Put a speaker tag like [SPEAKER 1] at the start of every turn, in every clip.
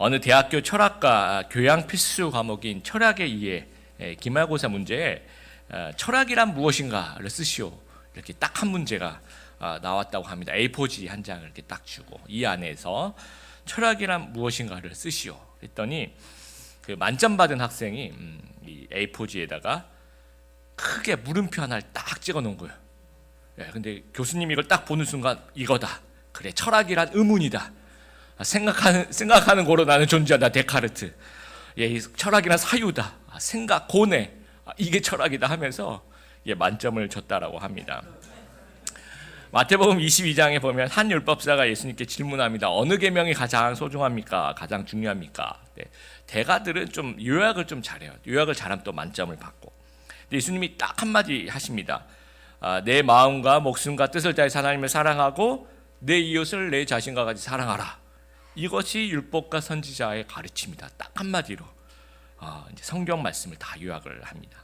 [SPEAKER 1] 어느 대학교 철학과 교양 필수 과목인 철학의 이해 기말고사 문제에 철학이란 무엇인가를 쓰시오, 이렇게 딱 한 문제가 나왔다고 합니다. A4지 한 장을 이렇게 딱 주고 이 안에서 철학이란 무엇인가를 쓰시오 했더니 그 만점 받은 학생이 이 A4지에다가 크게 물음표 하나를 딱 찍어 놓은 거예요. 근데 교수님이 이걸 딱 보는 순간 이거다. 그래, 철학이란 의문이다. 생각하는 거로 나는 존재한다. 데카르트. 철학이란 사유다. 생각, 고뇌. 이게 철학이다 하면서 만점을 줬다라고 합니다. 마태복음 22장에 보면 한 율법사가 예수님께 질문합니다. 어느 계명이 가장 소중합니까? 가장 중요합니까? 대가들은 좀 요약을 좀 잘해요. 요약을 잘하면 또 만점을 받고. 근데 예수님이 딱 한마디 하십니다. 내 마음과 목숨과 뜻을 다해 하나님을 사랑하고 내 이웃을 내 자신과 같이 사랑하라. 이것이 율법과 선지자의 가르침이다. 딱 한마디로 이제 성경 말씀을 다 요약을 합니다.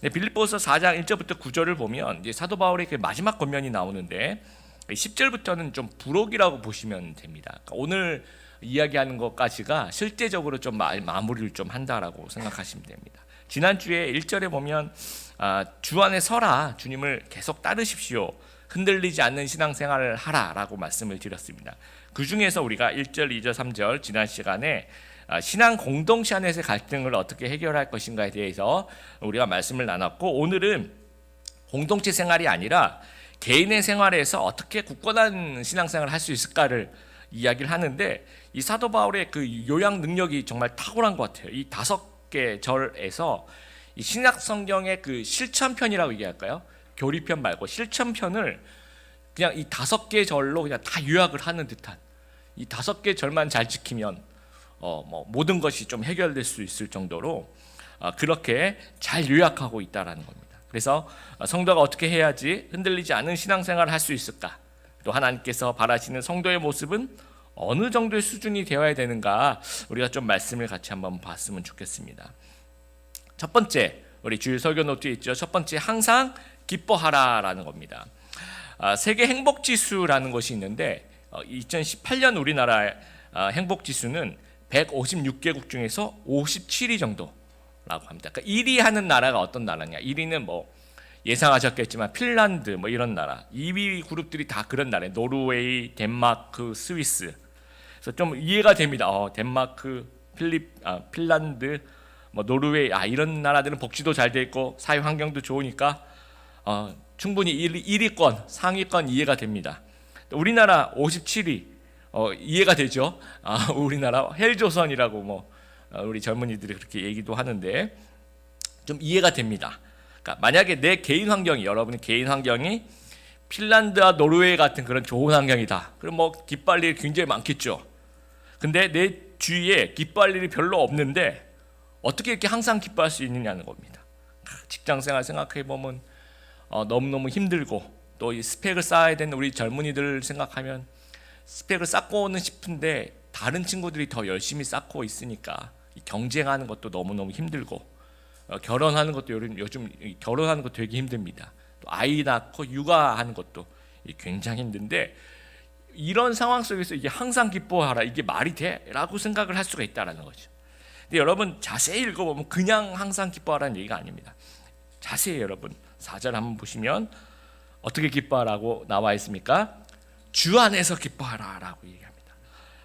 [SPEAKER 1] 빌립보서 4장 1절부터 9절을 보면 이제 사도 바울의 그 마지막 권면이 나오는데 10절부터는 좀 부록이라고 보시면 됩니다. 그러니까 오늘 이야기하는 것까지가 실제적으로 좀 마무리를 좀 한다라고 생각하시면 됩니다. 지난주에 1절에 보면 주 안에 서라, 주님을 계속 따르십시오, 흔들리지 않는 신앙생활을 하라라고 말씀을 드렸습니다. 그 중에서 우리가 1절, 2절, 3절 지난 시간에 신앙 공동체 안에서의 갈등을 어떻게 해결할 것인가에 대해서 우리가 말씀을 나눴고, 오늘은 공동체 생활이 아니라 개인의 생활에서 어떻게 굳건한 신앙생활을 할 수 있을까를 이야기를 하는데, 이 사도 바울의 그 요약 능력이 정말 탁월한 것 같아요. 이 5개 절에서 이 신약 성경의 그 실천편이라고 얘기할까요? 교리편 말고 실천편을 그냥 이 5개 절로 그냥 다 요약을 하는 듯한, 이 5개 절만 잘 지키면 모든 것이 좀 해결될 수 있을 정도로 그렇게 잘 요약하고 있다라는 겁니다. 그래서 성도가 어떻게 해야지 흔들리지 않은 신앙생활을 할 수 있을까? 또 하나님께서 바라시는 성도의 모습은 어느 정도의 수준이 되어야 되는가? 우리가 좀 말씀을 같이 한번 봤으면 좋겠습니다. 첫 번째, 우리 주일 설교 노트에 있죠. 첫 번째, 항상 기뻐하라라는 겁니다. 세계 행복지수라는 것이 있는데 2018년 우리나라 행복지수는 156개국 중에서 57위 정도라고 합니다. 그러니까 1위 하는 나라가 어떤 나라냐? 1위는 예상하셨겠지만 핀란드 이런 나라, 2위 그룹들이 다 그런 나라예요. 노르웨이, 덴마크, 스위스. 그래서 좀 이해가 됩니다. 덴마크, 핀란드, 노르웨이, 이런 나라들은 복지도 잘 돼 있고 사회 환경도 좋으니까 충분히 1위권, 상위권 이해가 됩니다. 우리나라 57위 이해가 되죠. 우리나라 헬조선이라고 우리 젊은이들이 그렇게 얘기도 하는데 좀 이해가 됩니다. 그러니까 만약에 내 개인 환경이, 여러분의 개인 환경이 핀란드와 노르웨이 같은 그런 좋은 환경이다. 그럼 기뻐할 일이 굉장히 많겠죠. 근데 내 주위에 기뻐할 일이 별로 없는데 어떻게 이렇게 항상 기뻐할 수 있느냐는 겁니다. 직장생활 생각해 보면 너무너무 힘들고, 또 이 스펙을 쌓아야 되는 우리 젊은이들 생각하면 스펙을 쌓고는 싶은데 다른 친구들이 더 열심히 쌓고 있으니까 경쟁하는 것도 너무너무 힘들고, 결혼하는 것도 요즘 결혼하는 것도 되게 힘듭니다. 또 아이 낳고 육아하는 것도 굉장히 힘든데, 이런 상황 속에서 이게 항상 기뻐하라, 이게 말이 돼? 라고 생각을 할 수가 있다는 거죠. 근데 여러분 자세히 읽어보면 그냥 항상 기뻐하라는 얘기가 아닙니다. 자세히 여러분 4절 한번 보시면 어떻게 기뻐하라고 나와 있습니까? 주 안에서 기뻐하라라고 얘기합니다.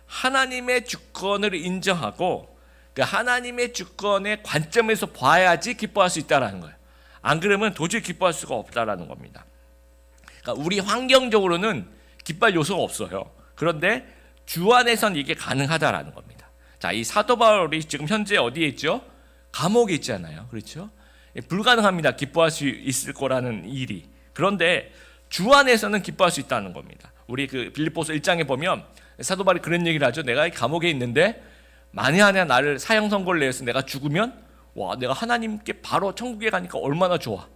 [SPEAKER 1] 하나님의 주권을 인정하고 그 하나님의 주권의 관점에서 봐야지 기뻐할 수 있다라는 거예요. 안 그러면 도저히 기뻐할 수가 없다라는 겁니다. 그러니까 우리 환경적으로는 기뻐할 요소가 없어요. 그런데 주 안에선 이게 가능하다라는 겁니다. 자, 이 사도 바울이 지금 현재 어디에 있죠? 감옥에 있잖아요. 그렇죠? 불가능합니다. 기뻐할 수 있을 거라는 일이. 그런데 주 안에서는 기뻐할 수 있다는 겁니다. 우리 그 빌립보서 1장에 보면 사도 바울이 그런 얘기를 하죠. 내가 감옥에 있는데 만약에 나를 사형 선고를 내려서 내가 죽으면 내가 하나님께 바로 천국에 가니까 얼마나 좋아.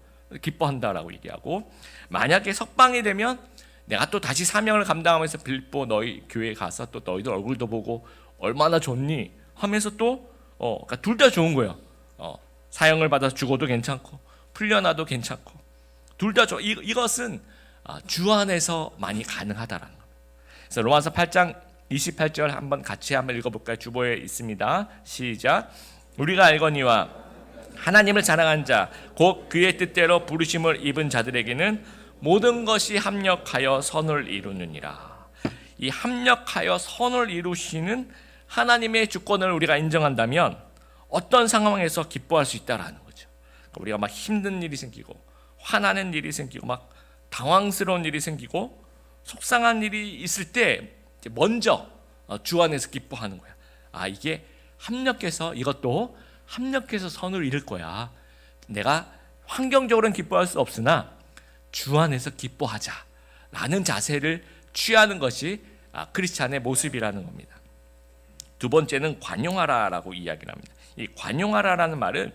[SPEAKER 1] 기뻐한다라고 얘기하고, 만약에 석방이 되면 내가 또 다시 사명을 감당하면서 빌립보 너희 교회에 가서 또 너희들 얼굴도 보고 얼마나 좋니 하면서 또 그러니까 둘 다 좋은 거예요. 사형을 받아서 죽어도 괜찮고 풀려나도 괜찮고 둘 다 좋아. 이것은 주 안에서 많이 가능하다라는 겁니다. 그래서 로마서 8장 28절 같이 한번 읽어볼까요? 주보에 있습니다. 시작. 우리가 알거니와 하나님을 사랑한 자 곧 그의 뜻대로 부르심을 입은 자들에게는 모든 것이 합력하여 선을 이루느니라. 이 합력하여 선을 이루시는 하나님의 주권을 우리가 인정한다면 어떤 상황에서 기뻐할 수 있다라는 거죠. 우리가 막 힘든 일이 생기고 화나는 일이 생기고 막 당황스러운 일이 생기고 속상한 일이 있을 때 먼저 주 안에서 기뻐하는 거야. 이게 합력해서, 이것도 합력해서 선을 이룰 거야. 내가 환경적으로는 기뻐할 수 없으나 주 안에서 기뻐하자라는 자세를 취하는 것이 크리스찬의 모습이라는 겁니다. 두 번째는 관용하라라고 이야기를 합니다. 이 관용하라라는 말은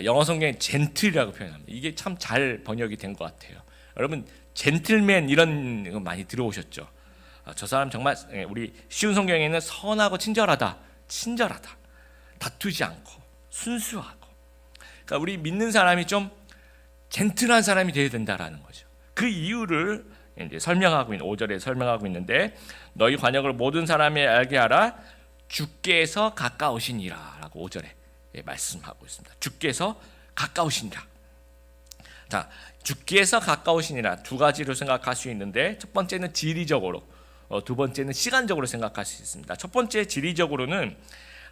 [SPEAKER 1] 영어 성경에 젠틀이라고 표현합니다. 이게 참 잘 번역이 된 것 같아요. 여러분 젠틀맨 이런 거 많이 들어오셨죠? 저 사람 정말, 우리 쉬운 성경에는 선하고 친절하다, 다투지 않고 순수하고. 그러니까 우리 믿는 사람이 좀 젠틀한 사람이 되어야 된다라는 거죠. 그 이유를 이제 설명하고 있는 5절에 설명하고 있는데, 너희 관역을 모든 사람이 알게 하라. 주께서 가까우시니라라고 5절에 말씀하고 있습니다. 주께서 가까우시니라. 자, 주께서 가까우시니라 두 가지로 생각할 수 있는데, 첫 번째는 지리적으로, 두 번째는 시간적으로 생각할 수 있습니다. 첫 번째 지리적으로는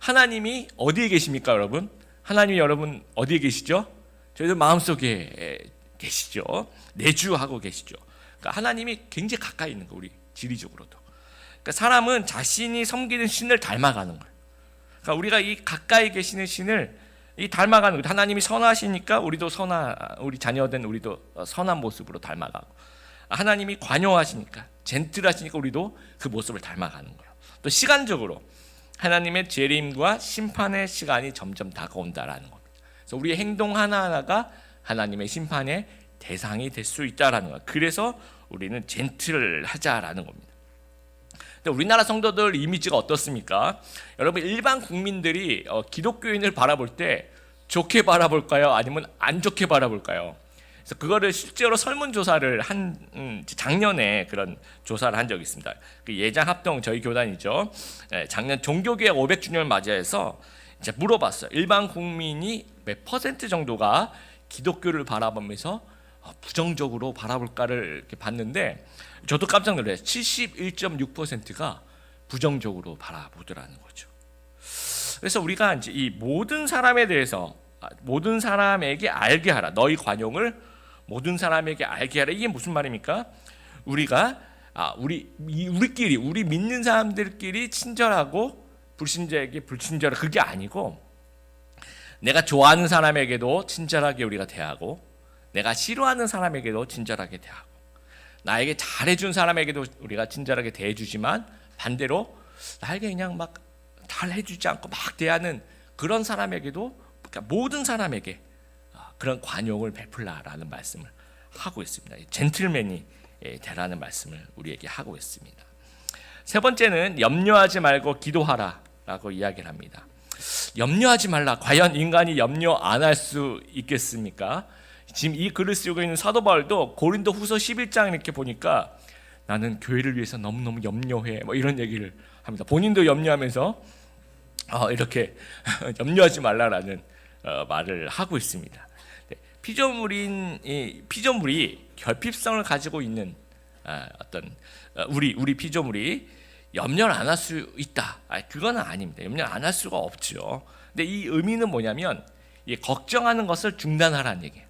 [SPEAKER 1] 하나님이 어디에 계십니까, 여러분? 하나님이 여러분 어디에 계시죠? 저희들 마음속에 계시죠. 내주하고 계시죠. 그러니까 하나님이 굉장히 가까이 있는 거, 우리 지리적으로도. 그러니까 사람은 자신이 섬기는 신을 닮아가는 거예요. 그러니까 우리가 이 가까이 계시는 신을 닮아가는 거예요. 하나님이 선하시니까 우리도 우리 자녀된 우리도 선한 모습으로 닮아가고, 하나님이 관용하시니까, 젠틀하시니까 우리도 그 모습을 닮아가는 거예요. 또 시간적으로 하나님의 재림과 심판의 시간이 점점 다가온다라는 겁니다. 그래서 우리의 행동 하나하나가 하나님의 심판의 대상이 될 수 있다라는 거예요. 그래서 우리는 젠틀하자라는 겁니다. 근데 우리나라 성도들 이미지가 어떻습니까? 여러분, 일반 국민들이 기독교인을 바라볼 때 좋게 바라볼까요? 아니면 안 좋게 바라볼까요? 그래서 그거를 실제로 설문조사를 작년에 그런 조사를 한 적이 있습니다. 그 예장합동 저희 교단이죠. 작년 종교개혁 500주년을 맞이해서 이제 물어봤어요. 일반 국민이 몇 퍼센트 정도가 기독교를 바라보면서 부정적으로 바라볼까를 이렇게 봤는데, 저도 깜짝 놀랐어요. 71.6%가 부정적으로 바라보더라는 거죠. 그래서 우리가 이제 이 모든 사람에 대해서, 모든 사람에게 알게 하라. 너희 관용을 모든 사람에게 알게 하라. 이게 무슨 말입니까? 우리가 우리끼리, 우리 믿는 사람들끼리 친절하고 불신자에게 불친절하고, 그게 아니고 내가 좋아하는 사람에게도 친절하게 우리가 대하고, 내가 싫어하는 사람에게도 친절하게 대하고, 나에게 잘해준 사람에게도 우리가 친절하게 대해주지만, 반대로 나에게 그냥 막 잘해주지 않고 막 대하는 그런 사람에게도, 그러니까 모든 사람에게 그런 관용을 베풀라라는 말씀을 하고 있습니다. 젠틀맨이 되라는 말씀을 우리에게 하고 있습니다. 세 번째는 염려하지 말고 기도하라라고 이야기를 합니다. 염려하지 말라. 과연 인간이 염려 안 할 수 있겠습니까? 지금 이 글을 쓰고 있는 사도 바울도 고린도 후서 11장 이렇게 보니까 나는 교회를 위해서 너무너무 염려해, 뭐 이런 얘기를 합니다. 본인도 염려하면서 이렇게 염려하지 말라라는 말을 하고 있습니다. 피조물이 결핍성을 가지고 있는 어떤 우리 피조물이 염려를 안 할 수 있다. 그건 아닙니다. 염려 안 할 수가 없죠. 근데 이 의미는 뭐냐면, 걱정하는 것을 중단하라는 얘기예요.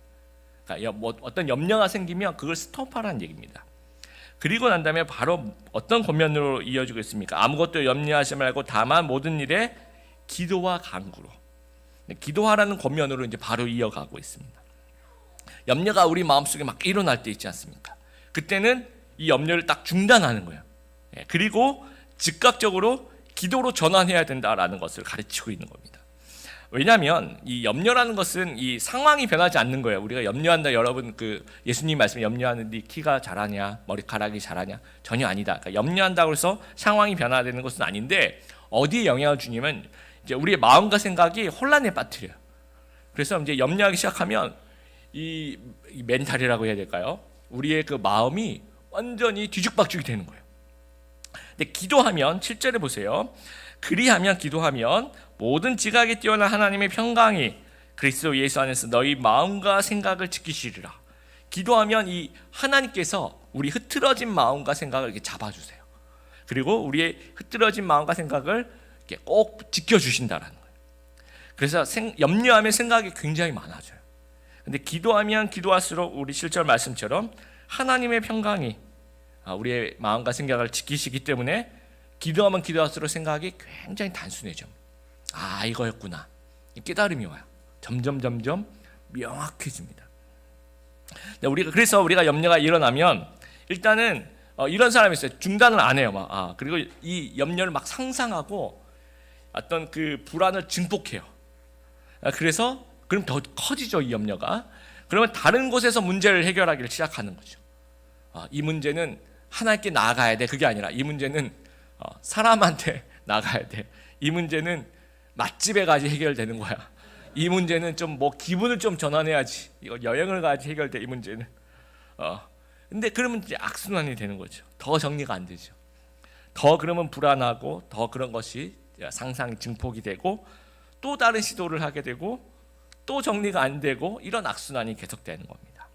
[SPEAKER 1] 그러니까 어떤 염려가 생기면 그걸 스톱하라는 얘기입니다. 그리고 난 다음에 바로 어떤 권면으로 이어지고 있습니까? 아무것도 염려하지 말고 다만 모든 일에 기도와 간구로. 기도하라는 권면으로 이제 바로 이어가고 있습니다. 염려가 우리 마음속에 막 일어날 때 있지 않습니까? 그때는 이 염려를 딱 중단하는 거예요. 그리고 즉각적으로 기도로 전환해야 된다라는 것을 가르치고 있는 겁니다. 왜냐하면 이 염려라는 것은 이 상황이 변하지 않는 거예요. 우리가 염려한다, 여러분 그 예수님 말씀, 염려하는데 키가 자라냐, 머리카락이 자라냐, 전혀 아니다. 그러니까 염려한다고 해서 상황이 변화되는 것은 아닌데, 어디에 영향을 주냐면 이제 우리의 마음과 생각이 혼란에 빠뜨려요. 그래서 이제 염려하기 시작하면 이 멘탈이라고 해야 될까요? 우리의 그 마음이 완전히 뒤죽박죽이 되는 거예요. 근데 기도하면 7절에 보세요. 그리하면 기도하면 모든 지각에 뛰어난 하나님의 평강이 그리스도 예수 안에서 너희 마음과 생각을 지키시리라. 기도하면 이 하나님께서 우리 흐트러진 마음과 생각을 이렇게 잡아주세요. 그리고 우리의 흐트러진 마음과 생각을 이렇게 꼭 지켜주신다라는 거예요. 그래서 염려하면 생각이 굉장히 많아져요. 근데 기도하면 기도할수록 우리 7절 말씀처럼 하나님의 평강이 우리의 마음과 생각을 지키시기 때문에 기도하면 기도할수록 생각이 굉장히 단순해져. 아, 이거였구나. 깨달음이 와요. 점점 명확해집니다. 그래서 우리가 염려가 일어나면 일단은 이런 사람이 있어요. 중단을 안 해요. 그리고 이 염려를 막 상상하고 어떤 그 불안을 증폭해요. 그래서 그럼 더 커지죠, 이 염려가. 그러면 다른 곳에서 문제를 해결하기를 시작하는 거죠. 이 문제는 하나님께 나아가야 돼. 그게 아니라 이 문제는 사람한테 나가야 돼. 이 문제는 맛집에 가지 해결되는 거야. 이 문제는 좀 기분을 좀 전환해야지. 이거 여행을 가야지 해결돼, 이 문제는. 근데 그러면 이제 악순환이 되는 거죠. 더 정리가 안 되죠. 더 그러면 불안하고 더 그런 것이 상상이 증폭이 되고 또 다른 시도를 하게 되고 또 정리가 안 되고 이런 악순환이 계속되는 겁니다.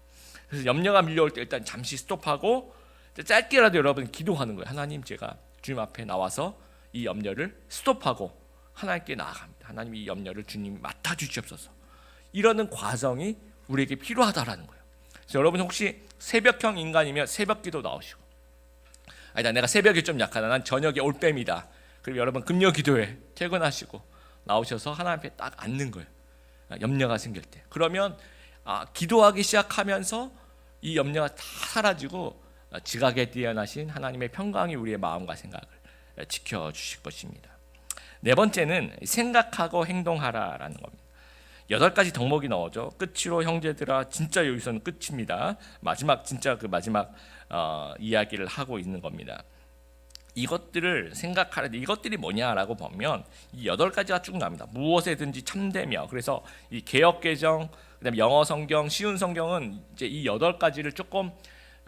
[SPEAKER 1] 그래서 염려가 밀려올 때 일단 잠시 스톱하고 짧게라도 여러분 기도하는 거예요. 하나님, 제가 주님 앞에 나와서 이 염려를 스톱하고 하나님께 나아갑니다. 하나님, 이 염려를 주님이 맡아주시옵소서. 이러는 과정이 우리에게 필요하다라는 거예요. 그래서 여러분 혹시 새벽형 인간이면 새벽기도 나오시고, 아니다, 내가 새벽이 좀 약하다, 난 저녁에 올빼미다, 그리고 여러분 금요기도에 퇴근하시고 나오셔서 하나님 앞에 딱 앉는 거예요. 염려가 생길 때. 그러면 기도하기 시작하면서 이 염려가 다 사라지고 지각에 뛰어나신 하나님의 평강이 우리의 마음과 생각을 지켜주실 것입니다. 네 번째는 생각하고 행동하라라는 겁니다. 8가지 덕목이 나오죠. 끝으로 형제들아, 진짜 여기서는 끝입니다. 마지막 진짜 그 마지막 이야기를 하고 있는 겁니다. 이것들을 생각하라. 이것들이 뭐냐라고 보면 이 8가지가 쭉 나옵니다. 무엇에든지 참되며. 그래서 이 개역 개정, 그다음에 영어 성경, 쉬운 성경은 이제 이 8가지를 조금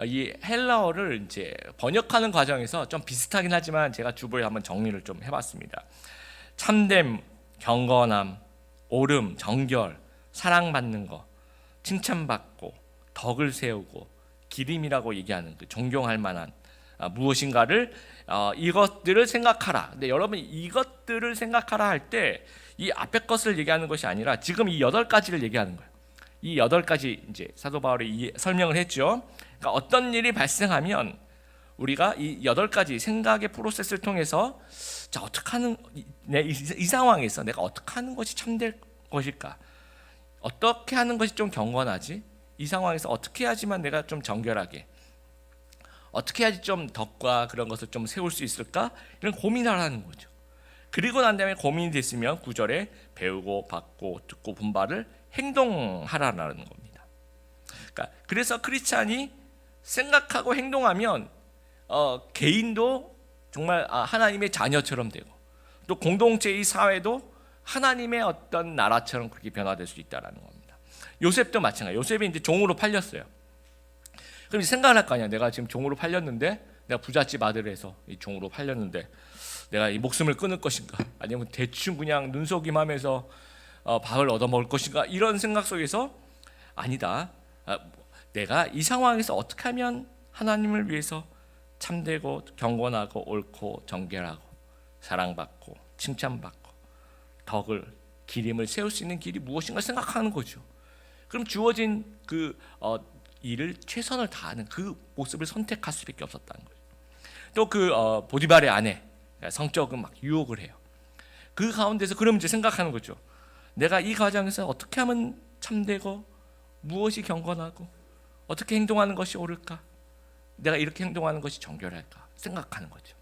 [SPEAKER 1] 이 헬라어를 이제 번역하는 과정에서 좀 비슷하긴 하지만 제가 주보에 한번 정리를 좀 해봤습니다. 참됨, 경건함, 옳음, 정결, 사랑받는 거, 칭찬받고, 덕을 세우고, 기림이라고 얘기하는 그 존경할 만한 무엇인가를 이것들을 생각하라. 근데 여러분, 이것들을 생각하라 할 때 이 앞에 것을 얘기하는 것이 아니라 지금 이 8가지를 얘기하는 거예요. 이 8가지 이제 사도 바울이 설명을 했죠. 그러니까 어떤 일이 발생하면 우리가 이 8가지 생각의 프로세스를 통해서 자, 어떻게 하는 이 상황에서 내가 어떻게 하는 것이 참될 것일까? 어떻게 하는 것이 좀 경건하지? 이 상황에서 어떻게 해야지만 내가 좀 정결하게, 어떻게 해야지 좀 덕과 그런 것을 좀 세울 수 있을까? 이런 고민하라는 거죠. 그리고 난 다음에 고민이 됐으면 9절에 배우고 받고 듣고 본 바를 행동하라는 겁니다. 그러니까 그래서 크리스찬이 생각하고 행동하면 개인도 정말 하나님의 자녀처럼 되고 또 공동체의 사회도 하나님의 어떤 나라처럼 그렇게 변화될 수 있다라는 겁니다. 요셉도 마찬가지. 요셉이 이제 종으로 팔렸어요. 그럼 생각을 할 거 아니야. 내가 지금 종으로 팔렸는데, 내가 부잣집 아들에서 이 종으로 팔렸는데 내가 이 목숨을 끊을 것인가, 아니면 대충 그냥 눈속임하면서 밥을 얻어먹을 것인가, 이런 생각 속에서 아니다. 내가 이 상황에서 어떻게 하면 하나님을 위해서 참되고 경건하고 옳고 정결하고 사랑받고 칭찬받고 덕을 기림을 세울 수 있는 길이 무엇인가 생각하는 거죠. 그럼 주어진 그 일을 최선을 다하는 그 모습을 선택할 수밖에 없었다는 거죠. 또 그 보디발의 아내, 성적인 막 유혹을 해요. 그 가운데서 그럼 이제 생각하는 거죠. 내가 이 과정에서 어떻게 하면 참되고 무엇이 경건하고 어떻게 행동하는 것이 옳을까? 내가 이렇게 행동하는 것이 정결할까? 생각하는 거죠.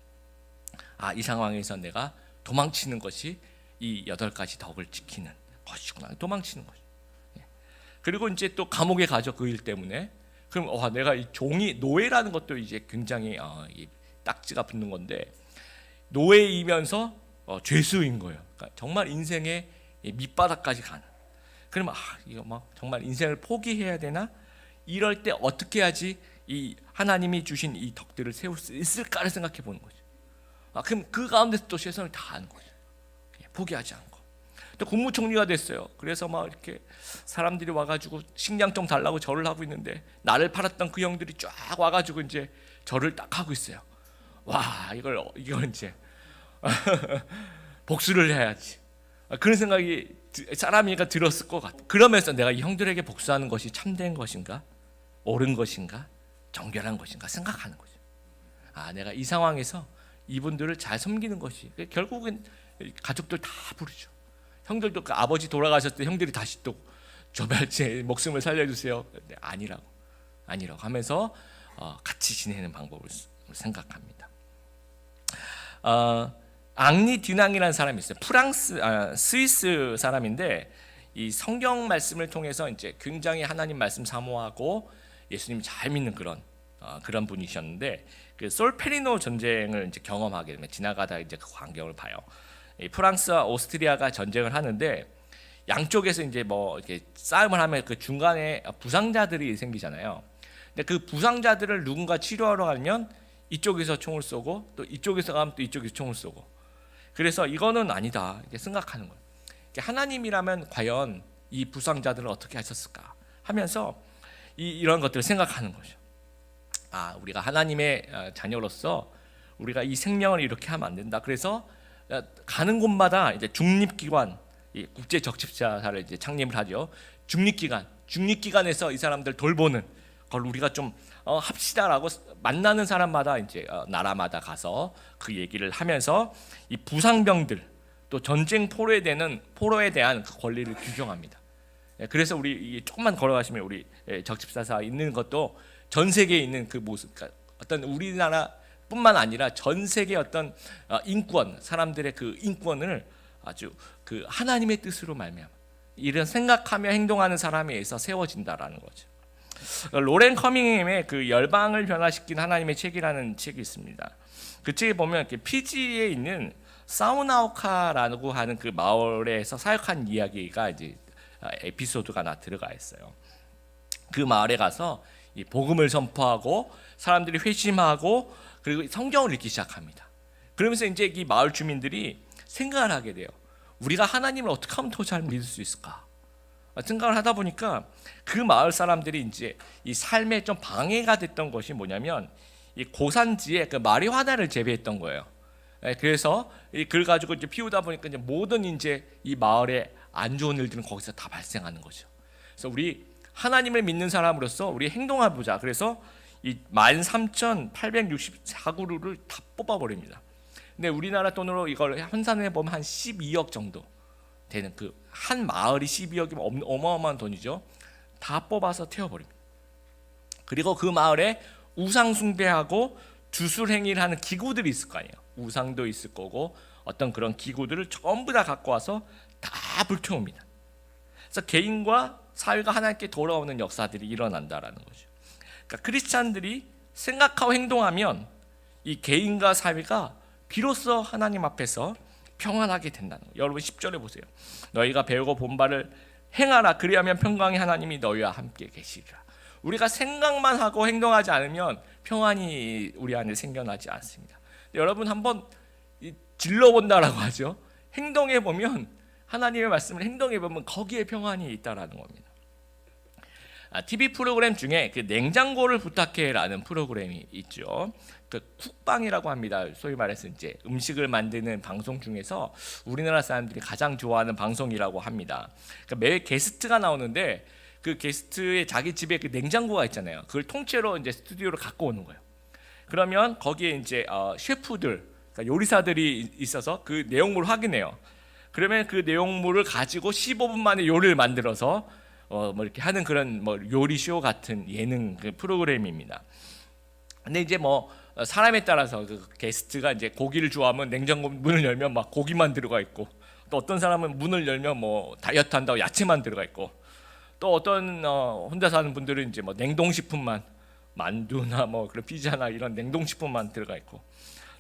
[SPEAKER 1] 이 상황에서 내가 도망치는 것이 이 8가지 덕을 지키는 것이구나. 도망치는 거죠. 그리고 이제 또 감옥에 가죠. 그 일 때문에. 그럼 내가 이 종이, 노예라는 것도 이제 굉장히 이 딱지가 붙는 건데, 노예이면서 죄수인 거예요. 그러니까 정말 인생의 밑바닥까지 가는. 그러면 이거 막 정말 인생을 포기해야 되나? 이럴 때 어떻게 해야지 이 하나님이 주신 이 덕들을 세울 수 있을까를 생각해 보는 거죠. 그럼 그 가운데서 또 최선을 다하는 거죠. 포기하지 않고. 또 국무총리가 됐어요. 그래서 막 이렇게 사람들이 와가지고 식량 좀 달라고 절을 하고 있는데 나를 팔았던 그 형들이 쫙 와가지고 이제 절을 딱 하고 있어요. 와, 이걸 이제 복수를 해야지. 그런 생각이 사람이니까 들었을 것 같아. 그러면서 내가 이 형들에게 복수하는 것이 참된 것인가, 옳은 것인가, 정결한 것인가 생각하는 거죠. 내가 이 상황에서 이분들을 잘 섬기는 것이, 결국은 가족들 다 부르죠. 형들도 그 아버지 돌아가셨을 때 형들이 다시 또 제발 제 목숨을 살려주세요. 아니라고 하면서 같이 지내는 방법을 생각합니다. 앙리 듀낭이라는 사람이 있어요. 스위스 사람인데 이 성경 말씀을 통해서 이제 굉장히 하나님 말씀 사모하고 예수님 잘 믿는 그런 분이셨는데 그 솔페리노 전쟁을 이제 경험하게 되면 지나가다 이제 그 광경을 봐요. 이 프랑스와 오스트리아가 전쟁을 하는데 양쪽에서 이제 뭐 이렇게 싸움을 하면 그 중간에 부상자들이 생기잖아요. 근데 그 부상자들을 누군가 치료하러 가면 이쪽에서 총을 쏘고 또 이쪽에서 가면 또 이쪽에서 총을 쏘고. 그래서 이거는 아니다 이렇게 생각하는 거예요. 하나님이라면 과연 이 부상자들을 어떻게 하셨을까 하면서 이런 것들을 생각하는 거죠. 우리가 하나님의 자녀로서 우리가 이 생명을 이렇게 하면 안 된다. 그래서 가는 곳마다 이제 중립기관, 국제 적십자사를 이제 창립을 하죠. 중립기관에서 이 사람들 돌보는 걸 우리가 좀 합시다라고 만나는 사람마다 이제 나라마다 가서 그 얘기를 하면서 이 부상병들 또 전쟁 포로에 대한 그 권리를 규정합니다. 그래서 우리 조금만 걸어가시면 우리 적십사사 있는 것도 전 세계에 있는 그 모습, 그러니까 어떤 우리나라뿐만 아니라 전 세계 어떤 인권, 사람들의 그 인권을 아주 그 하나님의 뜻으로 말미암아 이런 생각하며 행동하는 사람에 의해서 세워진다라는 거죠. 로렌 커밍햄의 그 열방을 변화시킨 하나님의 책이라는 책이 있습니다. 그 책에 보면 피지에 있는 사우나오카라고 하는 그 마을에서 사역한 이야기가 이제 에피소드가 하나 들어가 있어요. 그 마을에 가서 이 복음을 선포하고 사람들이 회심하고 그리고 성경을 읽기 시작합니다. 그러면서 이제 이 마을 주민들이 생각을 하게 돼요. 우리가 하나님을 어떻게 하면 더 잘 믿을 수 있을까? 생각을 하다 보니까 그 마을 사람들이 이제 이 삶에 좀 방해가 됐던 것이 뭐냐면 이 고산지에 그 마리화나를 재배했던 거예요. 그래서 그걸 가지고 이제 피우다 보니까 이제 모든 이제 이 마을에 안 좋은 일들은 거기서 다 발생하는 거죠. 그래서 우리 하나님을 믿는 사람으로서 우리 행동해 보자. 그래서 이 13,864그루를 다 뽑아버립니다. 근데 우리나라 돈으로 이걸 환산해 보면 한 12억 정도 되는 그 한 마을이 12억이면 어마어마한 돈이죠. 다 뽑아서 태워버립니다. 그리고 그 마을에 우상 숭배하고 주술 행위를 하는 기구들이 있을 거 아니에요. 우상도 있을 거고 어떤 그런 기구들을 전부 다 갖고 와서 다 불태웁니다. 그래서 개인과 사회가 하나님께 돌아오는 역사들이 일어난다라는 거죠. 그러니까 크리스찬들이 생각하고 행동하면 이 개인과 사회가 비로소 하나님 앞에서 평안하게 된다는 거예요. 여러분 10절에 보세요. 너희가 배우고 본 바를 행하라. 그리하면 평강의 하나님이 너희와 함께 계시리라. 우리가 생각만 하고 행동하지 않으면 평안이 우리 안에 생겨나지 않습니다. 여러분 한번 질러본다라고 하죠. 행동해 보면 하나님의 말씀을 행동해 보면 거기에 평안이 있다라는 겁니다. TV 프로그램 중에 그 냉장고를 부탁해라는 프로그램이 있죠. 그 쿡방이라고 합니다. 소위 말해서 이제 음식을 만드는 방송 중에서 우리나라 사람들이 가장 좋아하는 방송이라고 합니다. 그러니까 매 게스트가 나오는데 그 게스트의 자기 집에 그 냉장고가 있잖아요. 그걸 통째로 이제 스튜디오로 갖고 오는 거예요. 그러면 거기에 이제 셰프들, 그러니까 요리사들이 있어서 그 내용물을 확인해요. 그러면 그 내용물을 가지고 15분 만에 요리를 만들어서 뭐 이렇게 하는 그런 뭐 요리쇼 같은 예능 그 프로그램입니다. 근데 이제 뭐 사람에 따라서 그 게스트가 이제 고기를 좋아하면 냉장고 문을 열면 막 고기만 들어가 있고, 또 어떤 사람은 문을 열면 뭐 다이어트 한다고 야채만 들어가 있고, 또 어떤 혼자 사는 분들은 이제 뭐 냉동식품만, 만두나 뭐 그런 피자나 이런 냉동식품만 들어가 있고,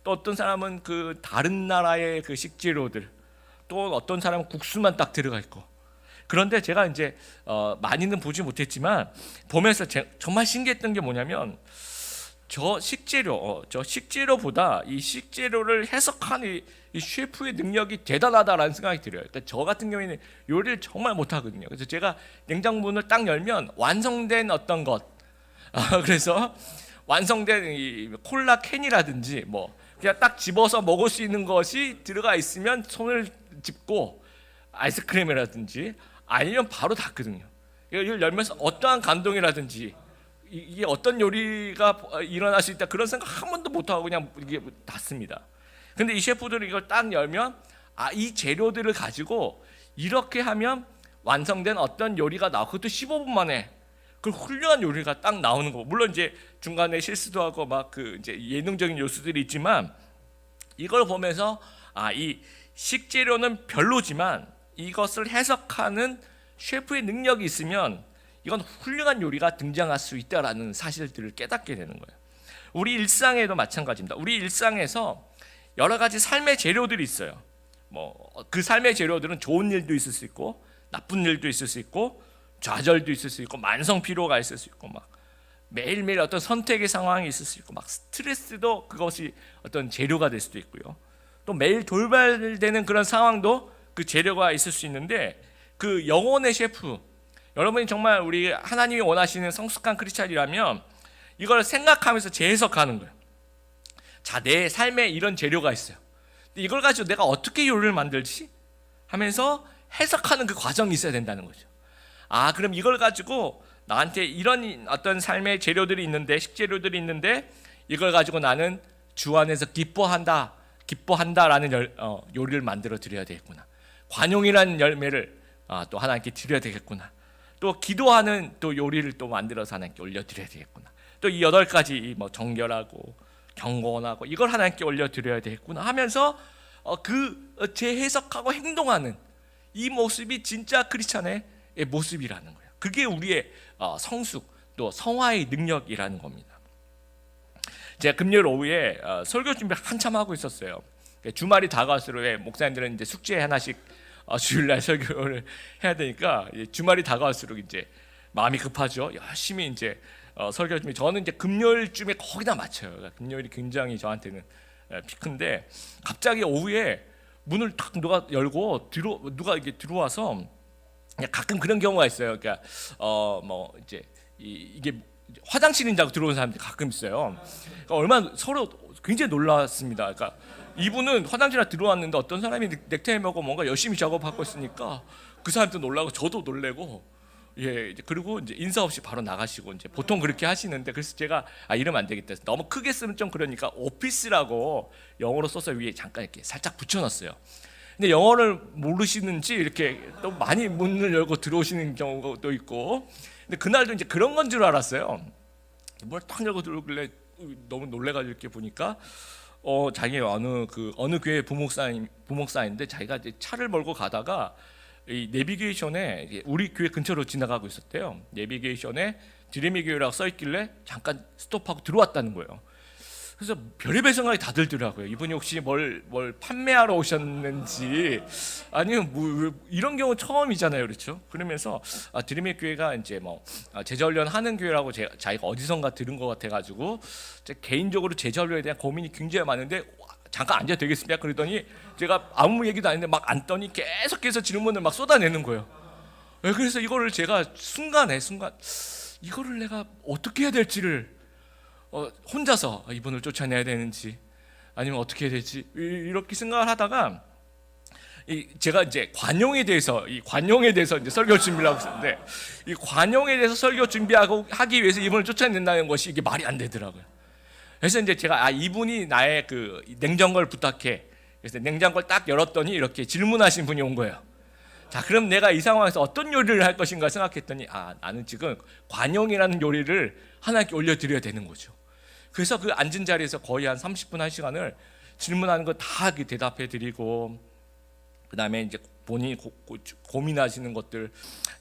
[SPEAKER 1] 또 어떤 사람은 그 다른 나라의 그 식재료들, 또 어떤 사람은 국수만 딱 들어가 있고. 그런데 제가 이제 많이는 보지 못했지만 보면서 정말 신기했던 게 뭐냐면 저 식재료보다 이 식재료를 해석하는 이 셰프의 능력이 대단하다라는 생각이 들어요. 그러니까 저 같은 경우에는 요리를 정말 못하거든요. 그래서 제가 냉장고 문을 딱 열면 완성된 어떤 것, 그래서 완성된 이 콜라 캔이라든지 뭐 그냥 딱 집어서 먹을 수 있는 것이 들어가 있으면 손을 짚고 아이스크림이라든지 아니면 바로 닫거든요. 이걸 열면서 어떠한 감동이라든지 이게 어떤 요리가 일어날 수 있다 그런 생각 한 번도 못 하고 그냥 이게 닫습니다. 근데 이 셰프들은 이걸 딱 열면 이 재료들을 가지고 이렇게 하면 완성된 어떤 요리가 나오고 그것도 15분 만에 그 훌륭한 요리가 딱 나오는 거. 물론 이제 중간에 실수도 하고 막 그 이제 예능적인 요소들이 있지만 이걸 보면서 이 식재료는 별로지만 이것을 해석하는 셰프의 능력이 있으면 이건 훌륭한 요리가 등장할 수 있다라는 사실들을 깨닫게 되는 거예요. 우리 일상에도 마찬가지입니다. 우리 일상에서 여러 가지 삶의 재료들이 있어요. 뭐 그 삶의 재료들은 좋은 일도 있을 수 있고 나쁜 일도 있을 수 있고 좌절도 있을 수 있고 만성 피로가 있을 수 있고 막 매일매일 어떤 선택의 상황이 있을 수 있고 막 스트레스도 그것이 어떤 재료가 될 수도 있고요. 또 매일 돌발되는 그런 상황도 그 재료가 있을 수 있는데 그 영혼의 셰프, 여러분이 정말 우리 하나님이 원하시는 성숙한 크리스찬이라면 이걸 생각하면서 재해석하는 거예요. 자, 내 삶에 이런 재료가 있어요. 근데 이걸 가지고 내가 어떻게 요리를 만들지? 하면서 해석하는 그 과정이 있어야 된다는 거죠. 그럼 이걸 가지고 나한테 이런 어떤 삶의 재료들이 있는데 식재료들이 있는데 이걸 가지고 나는 주 안에서 기뻐한다라는 요리를 만들어 드려야 되겠구나. 관용이라는 열매를 또 하나님께 드려야 되겠구나. 또 기도하는 또 요리를 또 만들어서 하나님께 올려드려야 되겠구나. 또 이 8가지 뭐 정결하고 경건하고 이걸 하나님께 올려드려야 되겠구나 하면서 재해석하고 행동하는 이 모습이 진짜 크리스찬의 모습이라는 거예요. 그게 우리의 성숙 또 성화의 능력이라는 겁니다. 제가 금요일 오후에 설교 준비 한참 하고 있었어요. 주말이 다가갈수록 목사님들은 이제 숙제 하나씩 주일날 설교를 해야 되니까 주말이 다가갈수록 이제 마음이 급하죠. 열심히 이제 설교 준비. 저는 이제 금요일쯤에 거의 다 맞춰요. 그러니까 금요일이 굉장히 저한테는 피크인데 갑자기 오후에 문을 탁 누가 열고 누가 이게 들어와서 가끔 그런 경우가 있어요. 그러니까 뭐 이제 이게 화장실인자고 들어오는 사람들이 가끔 있어요. 그러니까 얼마나 서로 굉장히 놀랐습니다. 그러니까 이분은 화장실에 들어왔는데 어떤 사람이 넥타이 메고 뭔가 열심히 작업하고 있으니까 그 사람도 놀라고 저도 놀래고 그리고 이제 인사 없이 바로 나가시고 이제 보통 그렇게 하시는데 그래서 제가 이러면 안 되겠다. 너무 크게 쓰면 좀 그러니까 오피스라고 영어로 써서 위에 잠깐 이렇게 살짝 붙여놨어요. 근데 영어를 모르시는지 이렇게 또 많이 문을 열고 들어오시는 경우도 있고, 근데 그날도 이제 그런 건 줄 알았어요. 문을 딱 열고 들어오길래 너무 놀래가지고 이렇게 보니까 자기 어느 교회 부목사인데 자기가 이제 차를 몰고 가다가 이 내비게이션에 우리 교회 근처로 지나가고 있었대요. 내비게이션에 드림의 교회라고 써 있길래 잠깐 스톱하고 들어왔다는 거예요. 그래서 별의별 생각이 다 들더라고요. 이분이 혹시 뭘 판매하러 오셨는지 아니면 뭐 이런 경우 처음이잖아요, 그렇죠? 그러면서 드림의 교회가 이제 뭐 제자훈련 하는 교회라고 자기가 어디선가 들은 것 같아가지고 개인적으로 제자훈련에 대한 고민이 굉장히 많은데 잠깐 앉아도 되겠습니까? 그러더니 제가 아무 얘기도 안 했는데 막 앉더니 계속해서 질문을 막 쏟아내는 거예요. 그래서 이거를 제가 순간 이거를 내가 어떻게 해야 될지를 혼자서 이분을 쫓아내야 되는지 아니면 어떻게 해야 될지 이렇게 생각을 하다가 제가 이제 관용에 대해서 이제 설교 준비를 하고 있었는데 이 관용에 대해서 설교 준비하고 하기 위해서 이분을 쫓아낸다는 것이 이게 말이 안 되더라고요. 그래서 이제 제가 이분이 나의 그 냉장고를 부탁해. 그래서 냉장고를 딱 열었더니 이렇게 질문하신 분이 온 거예요. 자, 그럼 내가 이 상황에서 어떤 요리를 할 것인가 생각했더니 나는 지금 관용이라는 요리를 하나님께 올려드려야 되는 거죠. 그래서 그 앉은 자리에서 거의 한 30분, 1시간을 질문하는 거 다 대답해 드리고 그 다음에 이제 본인이 고민하시는 것들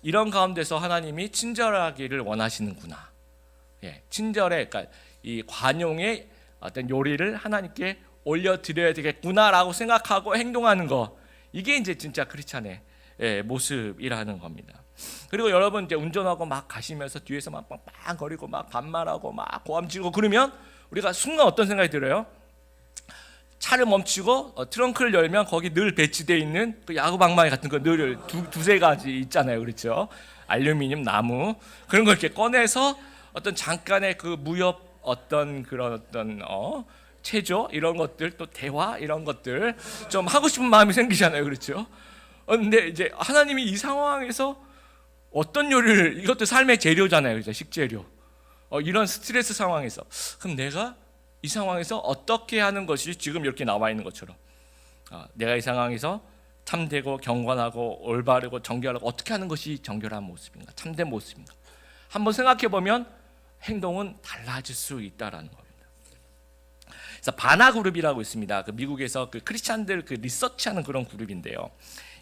[SPEAKER 1] 이런 가운데서 하나님이 친절하기를 원하시는구나. 친절해, 그러니까 이 관용의 어떤 요리를 하나님께 올려드려야 되겠구나라고 생각하고 행동하는 거 이게 이제 진짜 크리스찬의 모습이라는 겁니다. 그리고 여러분 이제 운전하고 막 가시면서 뒤에서 막 빵빵거리고 막 반말하고 막 고함지고 그러면 우리가 순간 어떤 생각이 들어요? 차를 멈추고 트렁크를 열면 거기 늘 배치되어 있는 그 야구 방망이 같은 거 늘 두세 가지 있잖아요, 그렇죠? 알루미늄, 나무 그런 걸 이렇게 꺼내서 어떤 잠깐의 그 무협 어떤 그런 어떤 체조 이런 것들 또 대화 이런 것들 좀 하고 싶은 마음이 생기잖아요, 그렇죠? 근데 이제 하나님이 이 상황에서 어떤 요리를 이것도 삶의 재료잖아요, 그렇죠? 식재료. 이런 스트레스 상황에서 그럼 내가 이 상황에서 어떻게 하는 것이 지금 이렇게 나와 있는 것처럼 내가 이 상황에서 참되고 경건하고 올바르고 정결하고 어떻게 하는 것이 정결한 모습인가, 참된 모습인가 한번 생각해 보면 행동은 달라질 수 있다라는 겁니다. 그래서 바나 그룹이라고 있습니다. 그 미국에서 그 크리스찬들 그 리서치하는 그런 그룹인데요.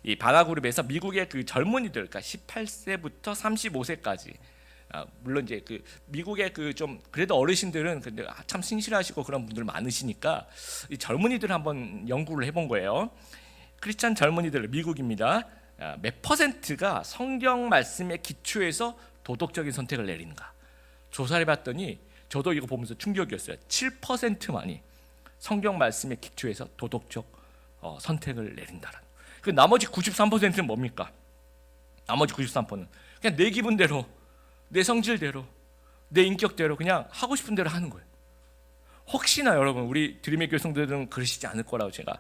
[SPEAKER 1] 이 바나 그룹에서 미국의 그 젊은이들, 그러니까 18세부터 35세까지 물론 이제 그 미국의 그 좀 그래도 어르신들은 근데 참 신실하시고 그런 분들 많으시니까 이 젊은이들 한번 연구를 해본 거예요. 크리스찬 젊은이들 미국입니다. 몇 퍼센트가 성경 말씀에 기초해서 도덕적인 선택을 내리는가 조사를 해봤더니 저도 이거 보면서 충격이었어요. 7%만이 성경 말씀에 기초해서 도덕적 선택을 내린다라는. 그 나머지 93%는 뭡니까? 나머지 93%는 그냥 내 기분대로, 내 성질대로, 내 인격대로 그냥 하고 싶은 대로 하는 거예요. 혹시나 여러분 우리 드림의 교성들은 그러시지 않을 거라고 제가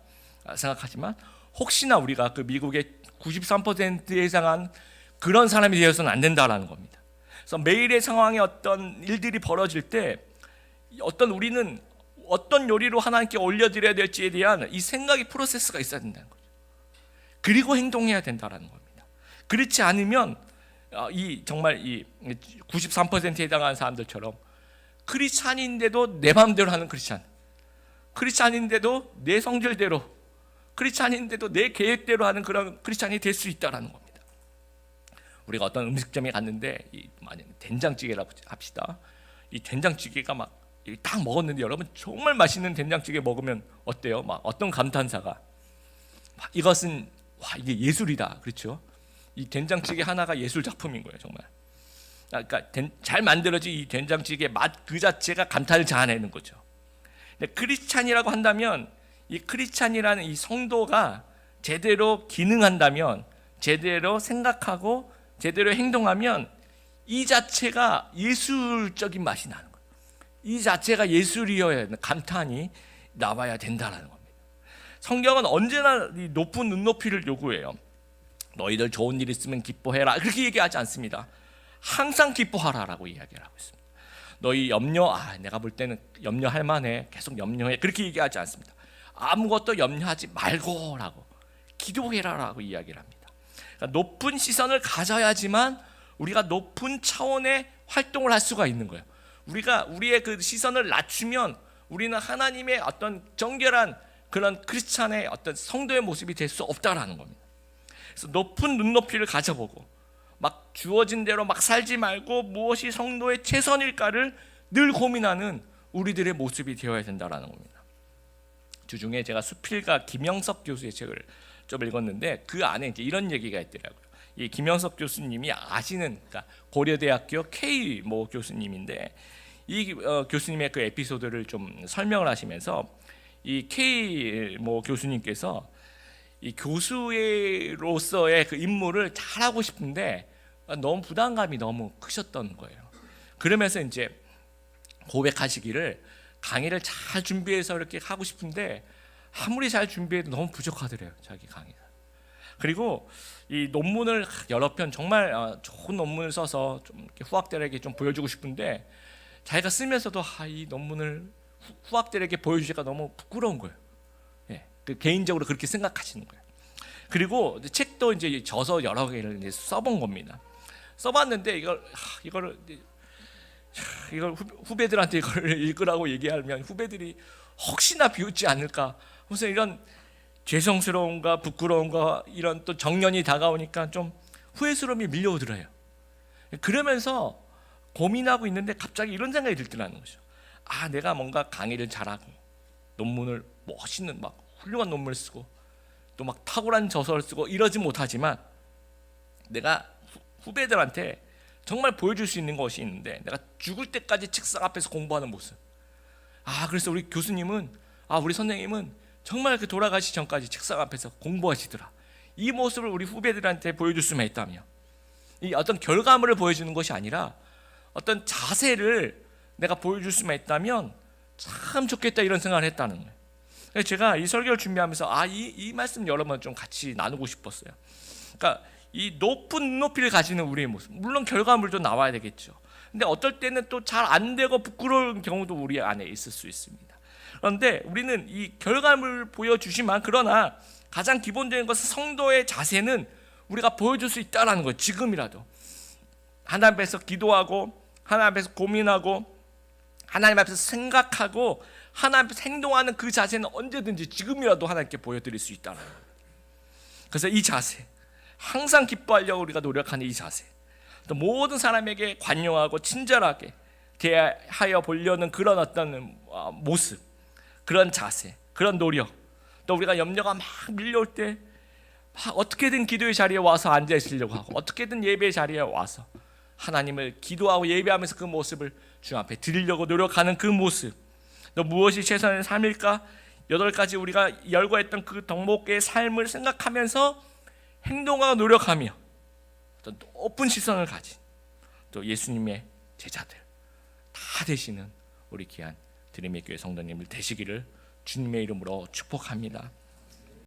[SPEAKER 1] 생각하지만 혹시나 우리가 그 미국의 93%에 해당한 그런 사람이 되어서는 안 된다라는 겁니다. 그래서 매일의 상황에 어떤 일들이 벌어질 때 우리는 어떤 요리로 하나님께 올려드려야 될지에 대한 이 생각의 프로세스가 있어야 된다는 거죠. 그리고 행동해야 된다라는 겁니다. 그렇지 않으면 정말 이 93%에 해당하는 사람들처럼 크리스찬인데도 내 마음대로 하는 크리스찬인데도 내 성질대로, 크리스찬인데도 내 계획대로 하는 그런 크리스찬이 될 수 있다라는 겁니다. 우리가 어떤 음식점에 갔는데 만약 된장찌개라고 합시다. 이 된장찌개가 막 딱 먹었는데 여러분 정말 맛있는 된장찌개 먹으면 어때요? 막 어떤 감탄사가 이것은 이게 예술이다, 그렇죠? 이 된장찌개 하나가 예술 작품인 거예요, 정말. 그러니까 잘 만들어진 이 된장찌개 맛 그 자체가 감탄을 자아내는 거죠. 근데 크리스찬이라고 한다면 이 크리스찬이라는 이 성도가 제대로 기능한다면, 제대로 생각하고 제대로 행동하면 이 자체가 예술적인 맛이 나는 거예요. 이 자체가 예술이어야 하는 감탄이 나와야 된다는 겁니다. 성경은 언제나 높은 눈높이를 요구해요. 너희들 좋은 일 있으면 기뻐해라 그렇게 얘기하지 않습니다. 항상 기뻐하라라고 이야기를 하고 있습니다. 너희 내가 볼 때는 염려할 만해 계속 염려해 그렇게 얘기하지 않습니다. 아무것도 염려하지 말고라고 기도해라라고 이야기를 합니다. 그러니까 높은 시선을 가져야지만 우리가 높은 차원의 활동을 할 수가 있는 거예요. 우리가 우리의 그 시선을 낮추면 우리는 하나님의 어떤 정결한 그런 크리스찬의 어떤 성도의 모습이 될 수 없다라는 겁니다. 그래서 높은 눈높이를 가져보고 막 주어진 대로 막 살지 말고 무엇이 성도의 최선일까를 늘 고민하는 우리들의 모습이 되어야 된다라는 겁니다. 주중에 제가 수필가 김영석 교수의 책을 좀 읽었는데 그 안에 이제 이런 얘기가 있더라고요. 이 김영석 교수님이 그러니까 고려대학교 K 교수님인데 이 교수님의 그 에피소드를 좀 설명을 하시면서 이 K 교수님께서 이 교수로서의 그 임무를 잘하고 싶은데 너무 부담감이 너무 크셨던 거예요. 그러면서 이제 고백하시기를 강의를 잘 준비해서 이렇게 하고 싶은데 아무리 잘 준비해도 너무 부족하더래요, 자기 강의가. 그리고 이 논문을 여러 편 정말 좋은 논문을 써서 좀 이렇게 후학들에게 좀 보여주고 싶은데 자기가 쓰면서도 이 논문을 후학들에게 보여주기가 너무 부끄러운 거예요. 개인적으로 그렇게 생각하시는 거예요. 그리고 책도 이제 저서 여러 개를 이제 써본 겁니다. 써봤는데 이걸 후배들한테 이걸 읽으라고 얘기하면 후배들이 혹시나 비웃지 않을까 무슨 이런 죄송스러움과 부끄러움과 이런 또 정년이 다가오니까 좀 후회스러움이 밀려오더래요. 그러면서 고민하고 있는데 갑자기 이런 생각이 들더라는 거죠. 내가 뭔가 강의를 잘하고 논문을 멋있는 막 훌륭한 논문을 쓰고 또 막 탁월한 저서를 쓰고 이러지 못하지만 내가 후배들한테 정말 보여줄 수 있는 것이 있는데 내가 죽을 때까지 책상 앞에서 공부하는 모습. 그래서 우리 교수님은 우리 선생님은 정말 그 돌아가시 전까지 책상 앞에서 공부하시더라. 이 모습을 우리 후배들한테 보여줄 수만 있다며, 이 어떤 결과물을 보여주는 것이 아니라 어떤 자세를 내가 보여줄 수만 있다면 참 좋겠다, 이런 생각을 했다는 거예요. 그래서 제가 이 설교를 준비하면서 이 말씀 여러분 좀 같이 나누고 싶었어요. 그러니까 이 높은 눈높이를 가지는 우리의 모습, 물론 결과물도 나와야 되겠죠. 근데 어떨 때는 또 잘 안 되고 부끄러운 경우도 우리 안에 있을 수 있습니다. 그런데 우리는 이 결과물 보여주지만, 그러나 가장 기본적인 것은 성도의 자세는 우리가 보여줄 수 있다는 거예요. 지금이라도 하나님 앞에서 기도하고, 하나님 앞에서 고민하고, 하나님 앞에서 생각하고, 하나님 앞에서 행동하는 그 자세는 언제든지 지금이라도 하나님께 보여드릴 수 있다는 거예요. 그래서 이 자세, 항상 기뻐하려고 우리가 노력하는 이 자세, 또 모든 사람에게 관용하고 친절하게 대하여 보려는 그런 어떤 모습, 그런 자세, 그런 노력, 또 우리가 염려가 막 밀려올 때 어떻게든 기도의 자리에 와서 앉아 있으려고 하고, 어떻게든 예배의 자리에 와서 하나님을 기도하고 예배하면서 그 모습을 주 앞에 드리려고 노력하는 그 모습, 또 무엇이 최선의 삶일까? 8가지 우리가 열거했던 그 덕목의 삶을 생각하면서 행동하고 노력하며 또 높은 시선을 가진 또 예수님의 제자들 다 되시는 우리 귀한 드림의 교회 성도님을 되시기를 주님의 이름으로 축복합니다.